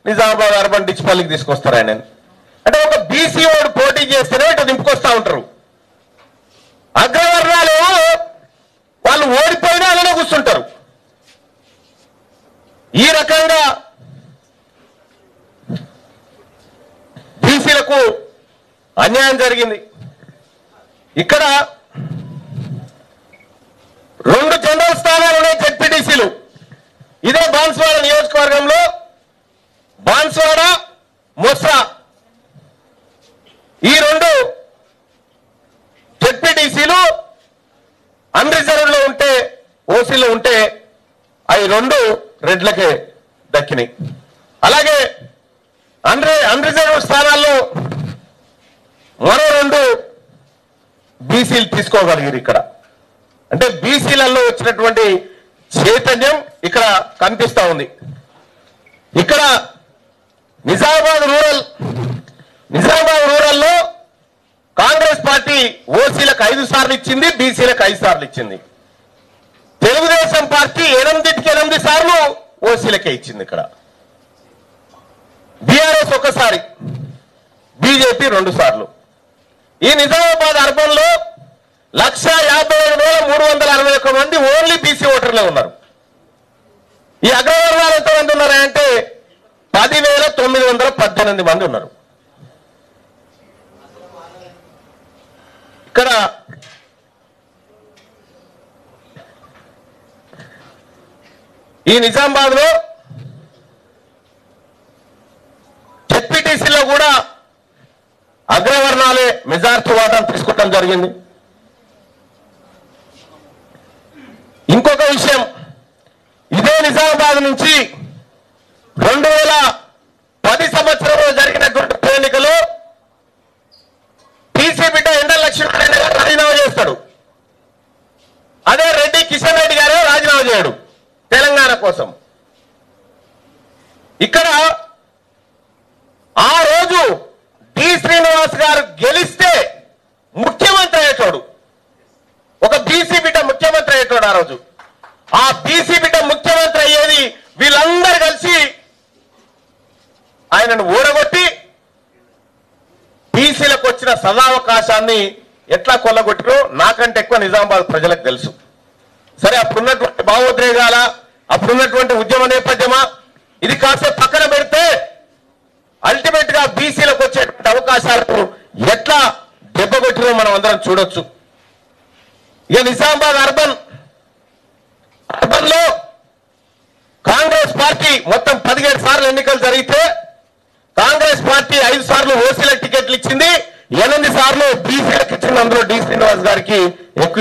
Nizamabad urban డిచ్పల్లికి తీసుకొస్తారు ఆయన. అంటే ఒక బీసీ వాడు పోటీ చేస్తేనే ఇటు దింపుకొస్తా ఉంటారు. అగ్రవర్ణాలు వాళ్ళు ఓడిపోయినా అలానే కూర్చుంటారు. ఈ రకంగా బీసీలకు అన్యాయం జరిగింది. ఇక్కడ 2 జనరల్ స్థానాలు ఉన్నాయి జెడ్పీటీసీలు. ఇదే బాన్స్వాడ నియోజకవర్గంలో బాన్స్వాడ మొస్రా ఈ 2 జెడ్పీటీసీలు అన్రిజర్వ్ లో ఉంటే ఓసీలో ఉంటే అవి 2 రెడ్లకే దక్కినాయి. అలాగే అన్రిజర్వ్ స్థానాల్లో మరో 2 బీసీలు తీసుకోగలిగారు. ఇక్కడ అంటే బీసీలలో వచ్చినటువంటి చైతన్యం ఇక్కడ కనిపిస్తా ఉంది. ఇక్కడ నిజామాబాద్ రూరల్లో కాంగ్రెస్ పార్టీ ఓసీలకు 5 సార్లు ఇచ్చింది, బీసీలకు 5 సార్లు ఇచ్చింది. తెలుగుదేశం పార్టీ 8 సార్లు ఓసీలకే ఇచ్చింది. ఇక్కడ బీఆర్ఎస్ 1 సారి, బీజేపీ 2 సార్లు. ఈ నిజామాబాద్ అర్బన్ లో 1,57,361 మంది ఓన్లీ బీసీ ఓటర్లే ఉన్నారు. ఈ అగ్రవర్ణాలు ఎంతమంది ఉన్నారంటే 10,918 మంది ఉన్నారు. ఇక్కడ ఈ నిజామాబాద్ లో జెడ్పీటీసీలో కూడా అగ్రవర్ణాలే మెజార్టీ వాటాను తీసుకోవడం జరిగింది. ఇంకొక విషయం, ఇదే నిజామాబాద్ నుంచి 2010 సంవత్సరంలో జరిగినటువంటి ఎన్నికలో టీసీ బిడ్డ ఎండల లక్ష్మీనారాయణ గారు రాజీనామా చేస్తాడు. అదే రెడ్డి కిషన్ రెడ్డి గారు రాజీనామా చేయడు తెలంగాణ కోసం. ఇక్కడ ఆ రోజు డి శ్రీనివాస్ గారు గెలిస్తే ముఖ్యమంత్రి అయ్యేటోడు, ఒక బీసీ బిడ్డ ముఖ్యమంత్రి అయ్యేటోడు. ఆ రోజు ఆ బీసీ బిడ్డ ముఖ్యమంత్రి అయ్యేది వీళ్ళందరూ కలిసి ఆయనను ఓడగొట్టి బీసీలకు వచ్చిన సదావకాశాన్ని ఎట్లా కొల్లగొట్టారో నాకంటే ఎక్కువ నిజామాబాద్ ప్రజలకు తెలుసు. సరే, అప్పుడున్నటువంటి భావోద్రేగాల, అప్పుడున్నటువంటి ఉద్యమ నేపథ్యమా, ఇది కాసేపు పక్కన పెడితే అల్టిమేట్ గా బీసీలకు వచ్చేటువంటి అవకాశాలకు ఎట్లా దెబ్బకొట్టినో మనం అందరం చూడొచ్చు. ఇక నిజామాబాద్ అర్బన్ లో కాంగ్రెస్ పార్టీ మొత్తం 17 సార్లు ఎన్నికలు జరిగితే కాంగ్రెస్ పార్టీ 5 సార్లు ఓసీలకు టికెట్లు ఇచ్చింది, 8 సార్లు బీసీలకు ఇచ్చింది. అందులో డి శ్రీనివాస్ గారికి ఎక్కువ